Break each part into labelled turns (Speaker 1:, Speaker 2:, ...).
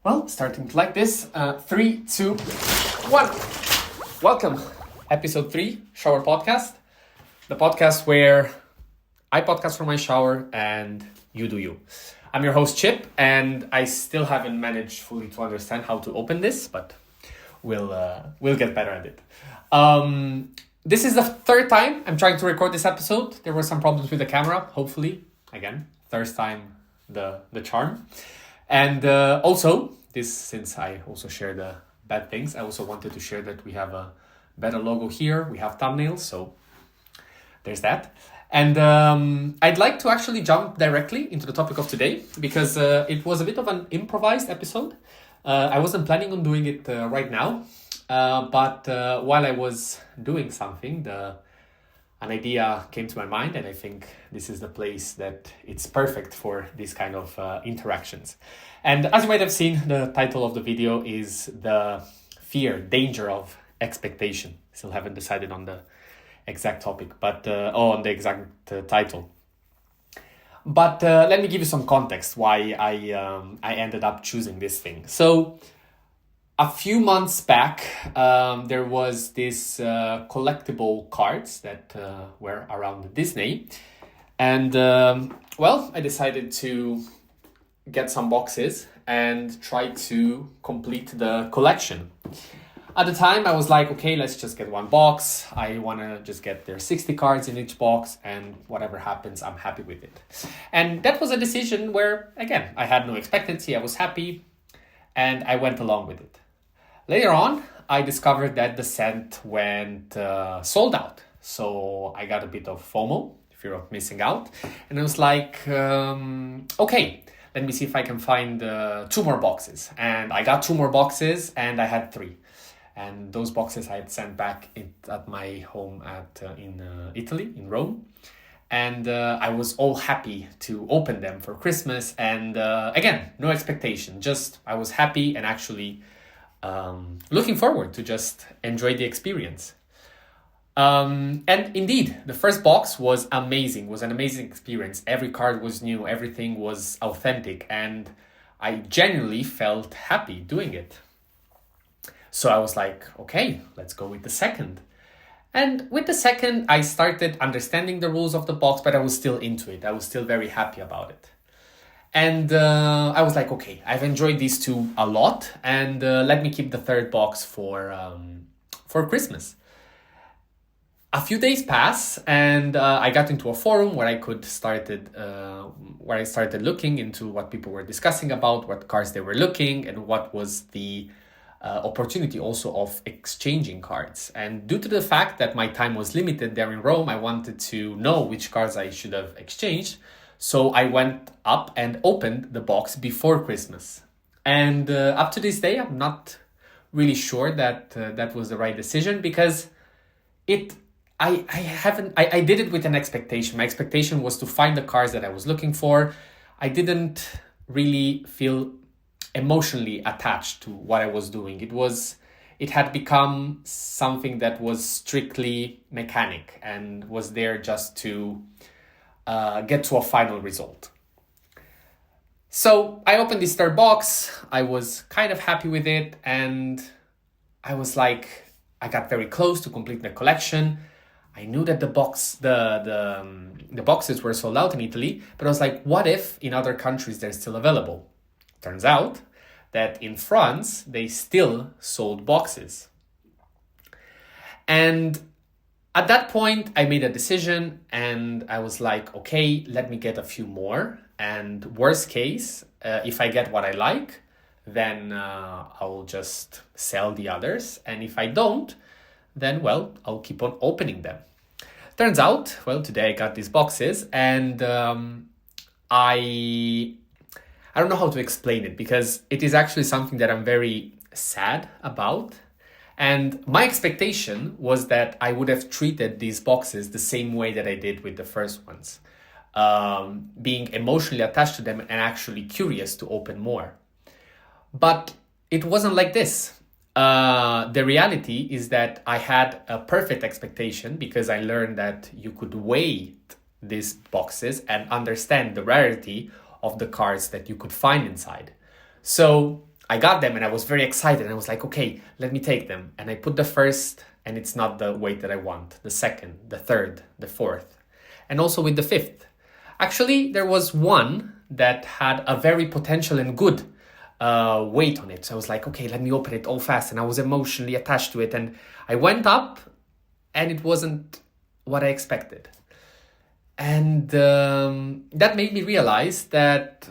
Speaker 1: Well, starting like this. 3, 2, 1. Welcome. Episode 3, Showerpodcast. The podcast where I podcast from my shower and you do you. I'm your host, Chip, and I still haven't managed fully to understand how to open this, but we'll get better at it. This is the third time I'm trying to record this episode. There were some problems with the camera. Hopefully, again, third time the charm. And also, since I also share the bad things, I also wanted to share that we have a better logo here. We have thumbnails, so there's that. And I'd like to actually jump directly into the topic of today because it was a bit of an improvised episode. I wasn't planning on doing it right now, but while I was doing something, an idea came to my mind, and I think this is the place that it's perfect for this kind of interactions. And as you might have seen, the title of the video is the danger of expectation. Still haven't decided on the exact topic, but on the exact title. But let me give you some context why I ended up choosing this thing. So a few months back, there was this collectible cards that were around Disney. And I decided to get some boxes and try to complete the collection. At the time, I was like, okay, let's just get one box. I want to just get there 60 cards in each box, and whatever happens, I'm happy with it. And that was a decision where, again, I had no expectancy. I was happy, and I went along with it. Later on, I discovered that the set went sold out. So I got a bit of FOMO, fear of missing out. And I was like, okay, let me see if I can find 2 more boxes. And I got 2 more boxes, and I had 3. And those boxes I had sent back at my home in Italy, in Rome. And I was all happy to open them for Christmas. And again, no expectation. Just I was happy and actually looking forward to just enjoy the experience. And indeed, the first box was amazing. Was an amazing experience. Every card was new. Everything was authentic. And I genuinely felt happy doing it. So I was like, okay, let's go with the second. And with the second, I started understanding the rules of the box, but I was still into it. I was still very happy about it. And I was like, okay, I've enjoyed these 2 a lot, and let me keep the third box for Christmas. A few days pass, and I got into a forum where I started looking into what people were discussing about, what cards they were looking, and what was the opportunity also of exchanging cards. And due to the fact that my time was limited there in Rome, I wanted to know which cards I should have exchanged. So I went up and opened the box before Christmas. And up to this day, I'm not really sure that that was the right decision, because I did it with an expectation. My expectation was to find the cards that I was looking for. I didn't really feel emotionally attached to what I was doing. It had become something that was strictly mechanic and was there just to get to a final result. So I opened this third box. I was kind of happy with it, and I was like, I got very close to complete the collection. I knew that the boxes were sold out in Italy, but I was like, what if in other countries they're still available? Turns out that in France, they still sold boxes. And at that point, I made a decision, and I was like, okay, let me get a few more. And worst case, if I get what I like, then I'll just sell the others. And if I don't, then, I'll keep on opening them. Turns out, today I got these boxes, and I don't know how to explain it, because it is actually something that I'm very sad about. And my expectation was that I would have treated these boxes the same way that I did with the first ones, being emotionally attached to them and actually curious to open more. But it wasn't like this. The reality is that I had a perfect expectation, because I learned that you could weight these boxes and understand the rarity of the cards that you could find inside. So I got them and I was very excited. And I was like, okay, let me take them. And I put the first, and it's not the weight that I want. The second, the third, the fourth, and also with the fifth. Actually, there was one that had a very potential and good weight on it. So I was like, okay, let me open it all fast. And I was emotionally attached to it. And I went up and it wasn't what I expected. And that made me realize that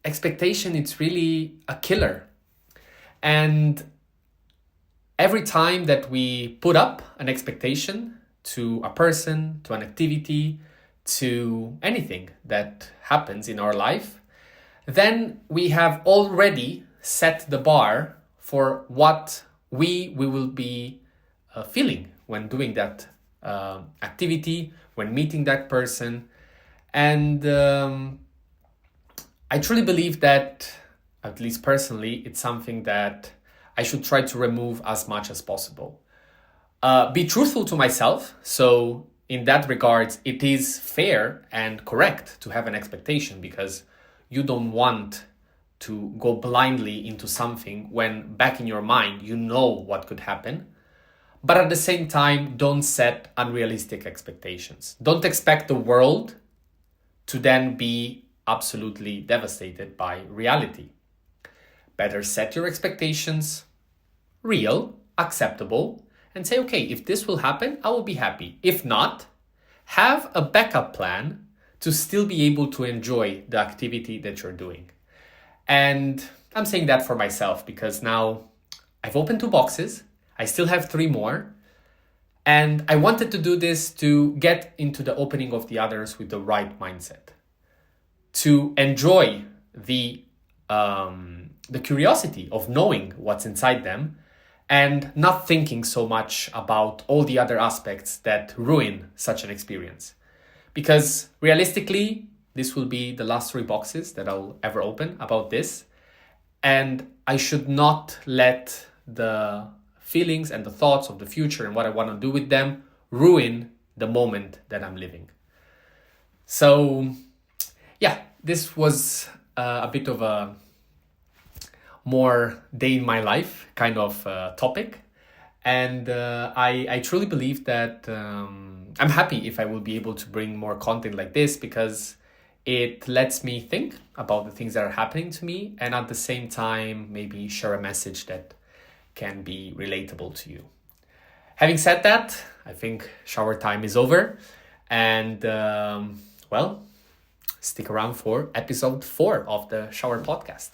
Speaker 1: expectation, it's really a killer. And every time that we put up an expectation to a person, to an activity, to anything that happens in our life, then we have already set the bar for what we will be feeling when doing that activity, when meeting that person. And I truly believe that, at least personally, it's something that I should try to remove as much as possible. Be truthful to myself. So in that regard, it is fair and correct to have an expectation, because you don't want to go blindly into something when back in your mind, you know what could happen. But at the same time, don't set unrealistic expectations. Don't expect the world to then be absolutely devastated by reality. Better set your expectations real, acceptable, and say, okay, if this will happen, I will be happy. If not, have a backup plan to still be able to enjoy the activity that you're doing. And I'm saying that for myself because now I've opened 2 boxes. I still have 3 more. And I wanted to do this to get into the opening of the others with the right mindset. To enjoy the curiosity of knowing what's inside them and not thinking so much about all the other aspects that ruin such an experience. Because realistically, this will be the last 3 boxes that I'll ever open about this. And I should not let the feelings and the thoughts of the future and what I want to do with them ruin the moment that I'm living. So, yeah, this was a bit of a more day in my life kind of topic. And I truly believe that I'm happy if I will be able to bring more content like this, because it lets me think about the things that are happening to me, and at the same time maybe share a message that can be relatable to you. Having said that, I think shower time is over, and well, stick around for episode 4 of the Shower Podcast.